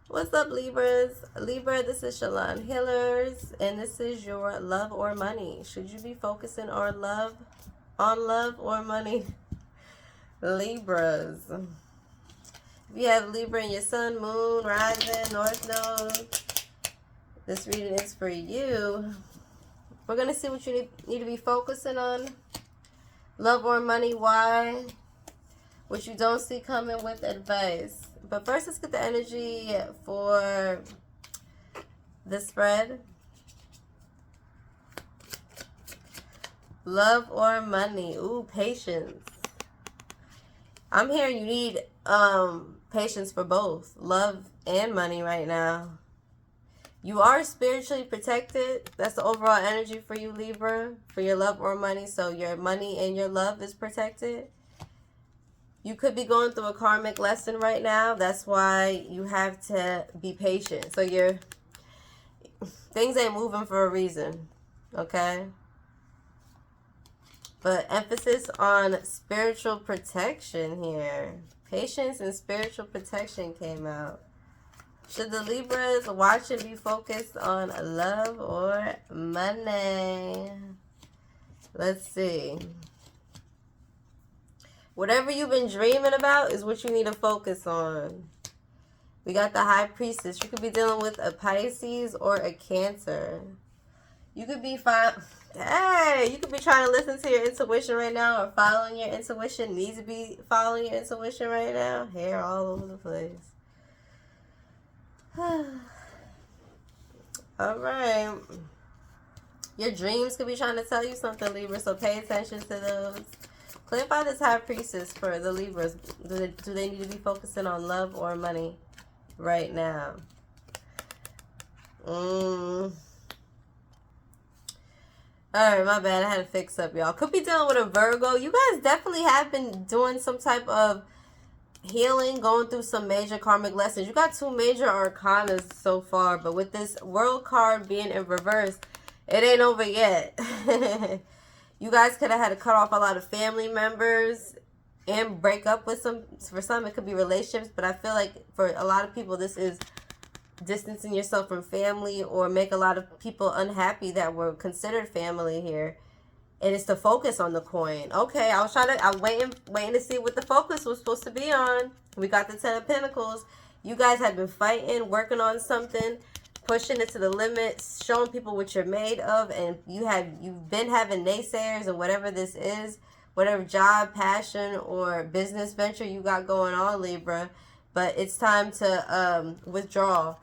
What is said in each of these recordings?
What's up, Libras? Libra, this is Shalon Healers, and this is your love or money. Should you be focusing on love or money? Libras. If you have Libra in your sun, moon, rising, north node, this reading is for you. We're going to see what you need to be focusing on. Love or money, why? What you don't see coming with advice. But first, let's get the energy for the spread. Love or money. Ooh, patience. I'm hearing you need patience for both love and money right now. You are spiritually protected. That's the overall energy for you, Libra, for your love or money. So your money and your love is protected. You could be going through a karmic lesson right now. That's why you have to be patient. So things ain't moving for a reason, okay? But emphasis on spiritual protection here. Patience and spiritual protection came out. Should the Libras watch and be focused on love or money? Let's see. Whatever you've been dreaming about is what you need to focus on. We got the High Priestess. You could be dealing with a Pisces or a Cancer. You could be you could be trying to listen to your intuition right now, or following your intuition. Needs to be following your intuition right now. Hair all over the place. All right. Your dreams could be trying to tell you something, Libra, so pay attention to those. Clarify this High Priestess for the Libras. Do they need to be focusing on love or money right now? Alright, my bad. I had to fix up, y'all. Could be dealing with a Virgo. You guys definitely have been doing some type of healing, going through some major karmic lessons. You got two major arcanas so far, but with this World card being in reverse, it ain't over yet. You guys could have had to cut off a lot of family members and break up with some. For some, it could be relationships, but I feel like for a lot of people, this is distancing yourself from family, or make a lot of people unhappy that were considered family here. And it's to focus on the coin. Okay, I'm waiting to see what the focus was supposed to be on. We got the Ten of Pentacles. You guys have been fighting, working on something, pushing it to the limits, showing people what you're made of, and you've been having naysayers, and whatever this is, whatever job, passion, or business venture you got going on, Libra, but it's time to withdraw.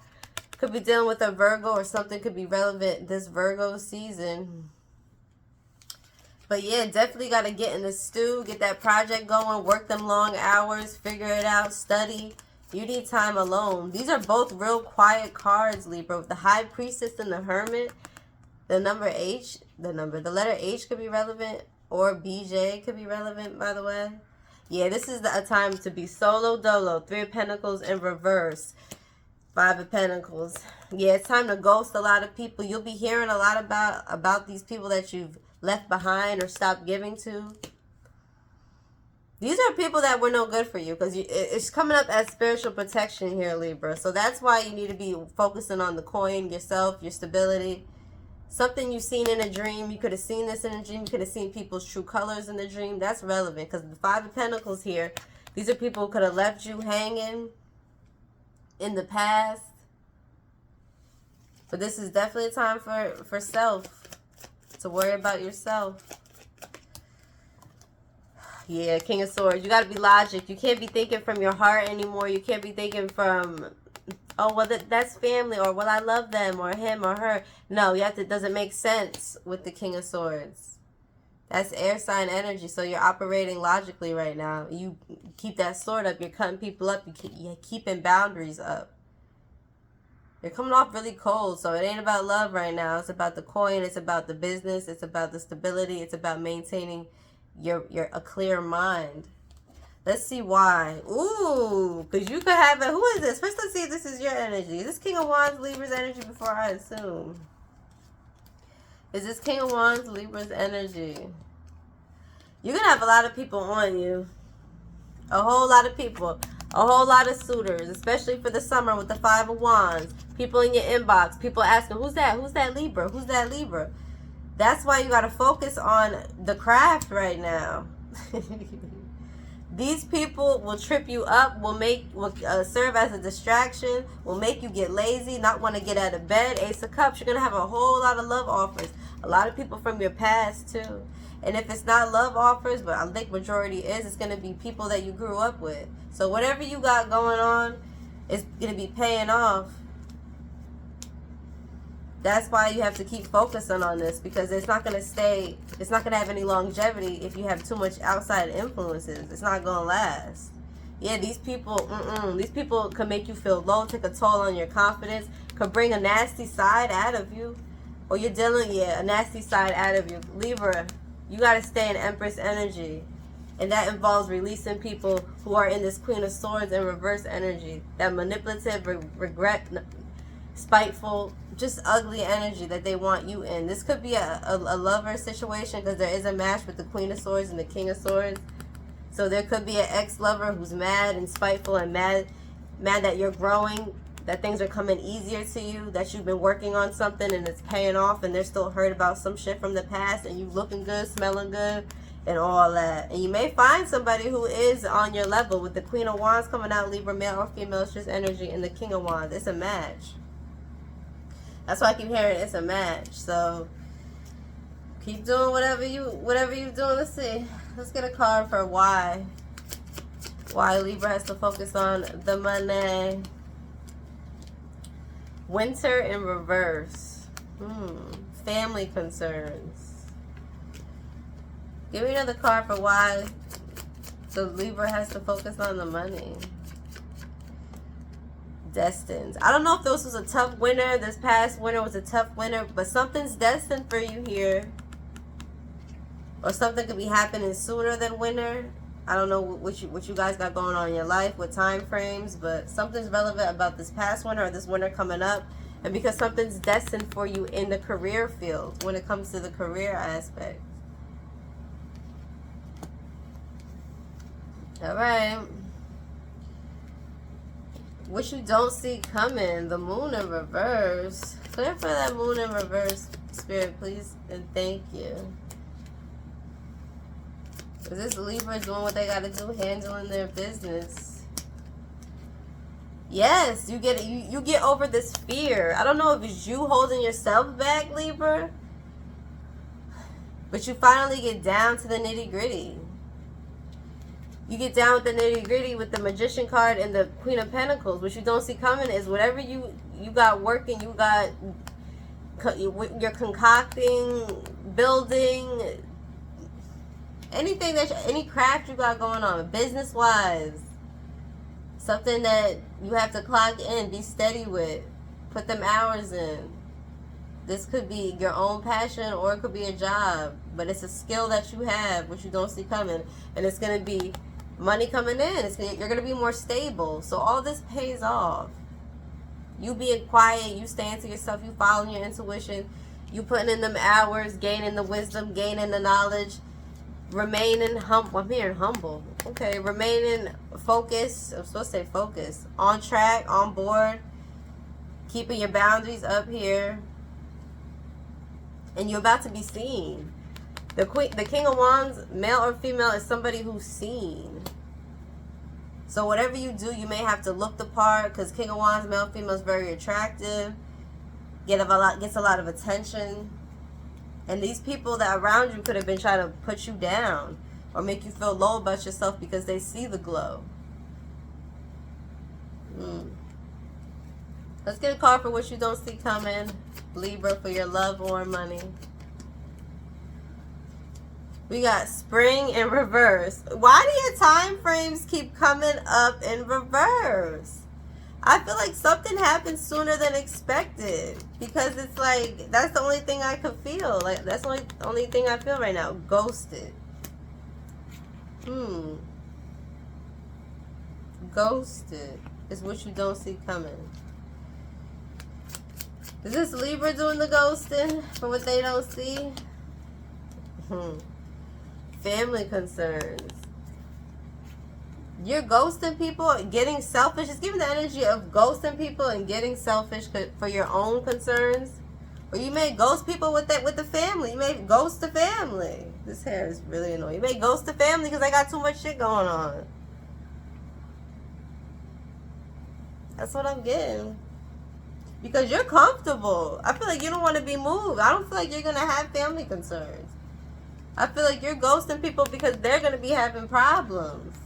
Could be dealing with a Virgo, or something could be relevant this Virgo season. But yeah, definitely got to get in the stew, get that project going, work them long hours, figure it out, study. You need time alone. These are both real quiet cards, Libra. With the High Priestess and the Hermit, the letter H could be relevant, or BJ could be relevant, by the way. Yeah, this is a time to be solo dolo. Three of Pentacles in reverse. Five of Pentacles. Yeah, it's time to ghost a lot of people. You'll be hearing a lot about these people that you've left behind or stopped giving to. These are people that were no good for you, because it's coming up as spiritual protection here, Libra. So that's why you need to be focusing on the coin, yourself, your stability. Something you've seen in a dream. You could have seen this in a dream. You could have seen people's true colors in the dream. That's relevant, because the Five of Pentacles here, these are people who could have left you hanging in the past. But this is definitely a time for self, to worry about yourself. Yeah, King of Swords. You got to be logic. You can't be thinking from your heart anymore. You can't be thinking from, oh, well, that's family, or, well, I love them, or him or her. No, it doesn't make sense with the King of Swords. That's air sign energy, so you're operating logically right now. You keep that sword up. You're cutting people up. You're keeping boundaries up. You're coming off really cold, so it ain't about love right now. It's about the coin. It's about the business. It's about the stability. It's about maintaining a clear mind. Let's see why. Ooh, because you could have a, who is this? First, let's see if this is your energy. Is this King of Wands Libra's energy before I assume? Is this King of Wands Libra's energy? You're going to have a lot of people on you. A whole lot of people. A whole lot of suitors, especially for the summer with the Five of Wands. People in your inbox, people asking, who's that? Who's that Libra? Who's that Libra? That's why you got to focus on the craft right now. These people will trip you up, will serve as a distraction, will make you get lazy, not want to get out of bed. Ace of Cups, you're going to have a whole lot of love offers. A lot of people from your past too. And if it's not love offers, but I think majority is, it's going to be people that you grew up with. So whatever you got going on, it's going to be paying off. That's why you have to keep focusing on this, because it's not going to stay, it's not going to have any longevity if you have too much outside influences. It's not going to last. Yeah, these people can make you feel low, take a toll on your confidence, could bring a nasty side out of you. Or you're dealing, a nasty side out of you. Libra, you got to stay in Empress energy. And that involves releasing people who are in this Queen of Swords in reverse energy. That manipulative, regret, spiteful, just ugly energy that they want you in. This could be a lover situation, because there is a match with the Queen of Swords and the King of Swords. So there could be an ex-lover who's mad and spiteful and mad that you're growing, that things are coming easier to you, that you've been working on something and it's paying off, and they're still hurt about some shit from the past, and you looking good, smelling good, and all that. And you may find somebody who is on your level with the Queen of Wands coming out, Libra, male or female, it's just energy, and the King of Wands. It's a match. That's why I keep hearing it's a match. So keep doing whatever you're doing. Let's see. Let's get a card for why Libra has to focus on the money. Winter in reverse. Family concerns. Give me another card for why the Libra has to focus on the money. Destined. I don't know if this was a tough winter. This past winter was a tough winter, but something's destined for you here. Or something could be happening sooner than winter. I don't know what you guys got going on in your life with time frames, but something's relevant about this past winter or this winter coming up. And because something's destined for you in the career field when it comes to the career aspect. All right. What you don't see coming, the moon in reverse. Clear for that moon in reverse, Spirit, please, and thank you. Is this Libra doing what they got to do, handling their business? Yes, you get it. You get over this fear. I don't know if it's you holding yourself back, Libra, but you finally get down to the nitty gritty. You get down with the nitty gritty with the Magician card and the Queen of Pentacles. What you don't see coming is whatever you got working, you're concocting, building, anything any craft you got going on, business wise, something that you have to clock in, be steady with, put them hours in. This could be your own passion or it could be a job, but it's a skill that you have, which you don't see coming, and it's going to be money coming in. You're going to be more stable. So all this pays off. You being quiet, you staying to yourself, you following your intuition, you putting in them hours, gaining the wisdom, gaining the knowledge, remaining humble. I'm hearing humble. Okay, remaining focused. I'm supposed to say focused. On track, on board, keeping your boundaries up here. And you're about to be seen. The King of Wands, male or female, is somebody who's seen. So whatever you do, you may have to look the part, because King of Wands, male, female, is very attractive. Gets a lot of attention. And these people that are around you could have been trying to put you down or make you feel low about yourself because they see the glow. Let's get a card for what you don't see coming, Libra, for your love or money. We got spring in reverse. Why do your time frames keep coming up in reverse? I feel like something happened sooner than expected, because it's like that's the only thing I could feel. Like that's the only thing I feel right now. Ghosted. Ghosted is what you don't see coming. Is this Libra doing the ghosting for what they don't see? Family concerns. You're ghosting people and getting selfish. It's giving the energy of ghosting people and getting selfish for your own concerns. Or you may ghost people with the family. You may ghost the family. This hair is really annoying. You may ghost the family because they got too much shit going on. That's what I'm getting. Because you're comfortable. I feel like you don't want to be moved. I don't feel like you're going to have family concerns. I feel like you're ghosting people because they're going to be having problems.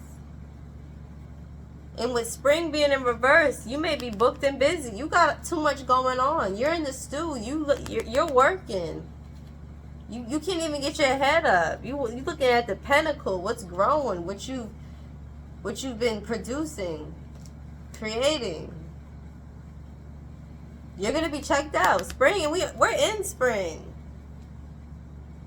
And with spring being in reverse, you may be booked and busy. You got too much going on. You're in the stew. You're working. You can't even get your head up. You looking at the pinnacle. What's growing? What you've been producing, creating. You're gonna be checked out. Spring, and we're in spring.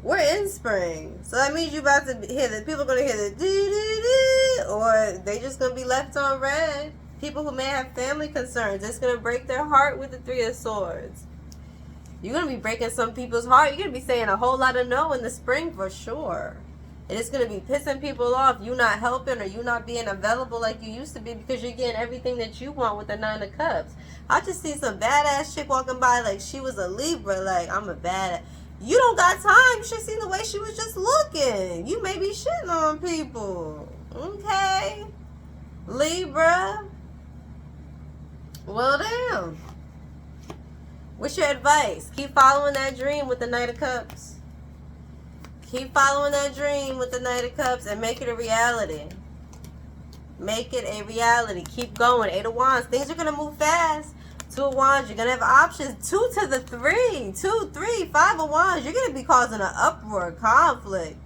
We're in spring. So that means you about to hear the people are gonna hear the doo-doo-doo, or they just gonna be left on red. People who may have family concerns, it's gonna break their heart with the Three of Swords. You're gonna be breaking some people's heart. You're gonna be saying a whole lot of no in the spring for sure. And it's gonna be pissing people off. You not helping or you not being available like you used to be because you're getting everything that you want with the Nine of Cups. I just see some badass chick walking by like she was a Libra, like I'm a badass. You don't got time. You should see the way she was just looking. You may be shitting on people. Okay. Libra. Well, damn. What's your advice? Keep following that dream with the Knight of Cups. Keep following that dream with the Knight of Cups and make it a reality. Make it a reality. Keep going. Eight of Wands. Things are going to move fast. Two of Wands, you're going to have options. 2 to the 3. 2, 3, 5 of Wands. You're going to be causing an uproar, conflict.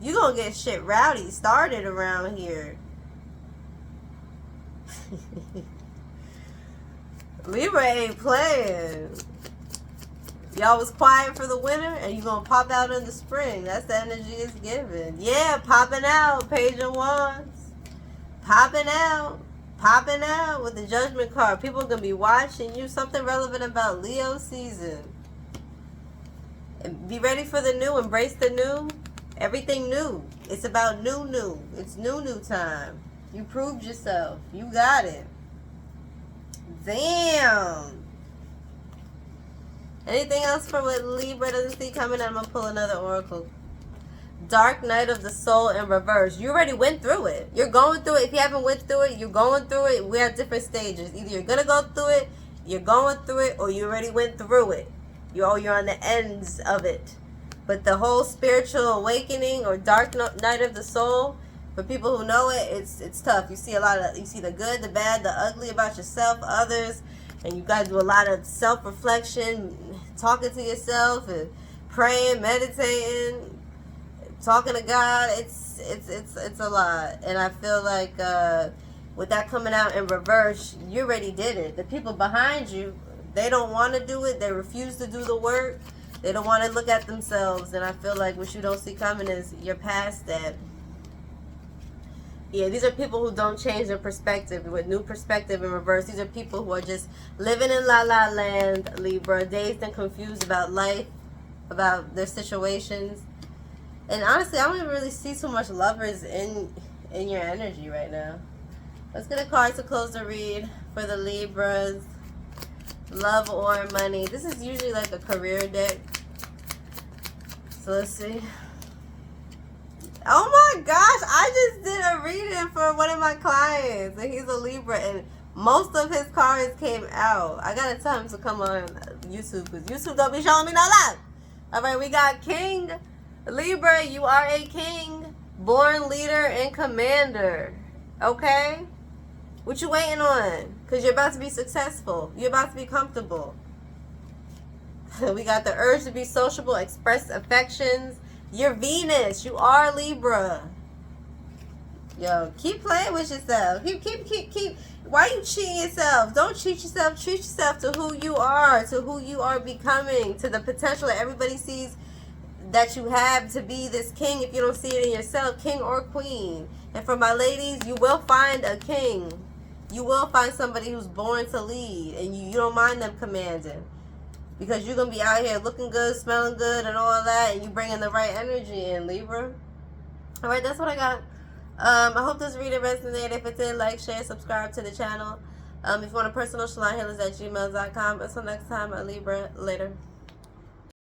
You're going to get shit rowdy started around here. Libra ain't playing. Y'all was quiet for the winter and you're going to pop out in the spring. That's the energy it's giving. Yeah, popping out. Page of Wands. Popping out. Popping out with the Judgment card. People are going to be watching you. Something relevant about Leo season. And be ready for the new. Embrace the new. Everything new. It's about new. It's new time. You proved yourself. You got it. Damn. Anything else for what Libra doesn't see coming? I'm going to pull another oracle. Dark Night of the Soul in reverse. You already went through it. You're going through it. If you haven't went through it, you're going through it. We're at different stages. Either you're going to go through it, you're going through it, or you already went through it. You're on the ends of it. But the whole spiritual awakening or dark night of the soul, for people who know it, it's tough. You see you see the good, the bad, the ugly about yourself, others, and you got to do a lot of self-reflection, talking to yourself and praying, meditating, talking to God. It's a lot. And I feel like with that coming out in reverse, you already did it. The people behind you, they don't want to do it. They refuse to do the work. They don't want to look at themselves. And I feel like what you don't see coming is you're past that. Yeah, these are people who don't change their perspective with new perspective in reverse. These are people who are just living in la la land, Libra, dazed and confused about life, about their situations. And honestly, I don't even really see too much lovers in your energy right now. Let's get a card to close the read for the Libras. Love or money. This is usually like a career deck. So let's see. Oh my gosh, I just did a reading for one of my clients, and he's a Libra, and most of his cards came out. I gotta tell him to come on YouTube, because YouTube don't be showing me no love. Alright, we got King. Libra, you are a king, born leader and commander. Okay? What you waiting on? Because you're about to be successful. You're about to be comfortable. We got the urge to be sociable, express affections. You're Venus. You are Libra. Yo, keep playing with yourself. Keep. Why you cheating yourself? Don't cheat yourself. Treat yourself to who you are becoming, to the potential that everybody sees that you have to be this king. If you don't see it in yourself, king or queen. And for my ladies, you will find a king. You will find somebody who's born to lead, and you don't mind them commanding. Because you're going to be out here looking good, smelling good, and all that, and you bringing the right energy in, Libra. All right, that's what I got. I hope this reading resonated. If it did, like, share, subscribe to the channel. If you want a personal, shalonhealers@gmail.com. Until next time, a Libra. Later.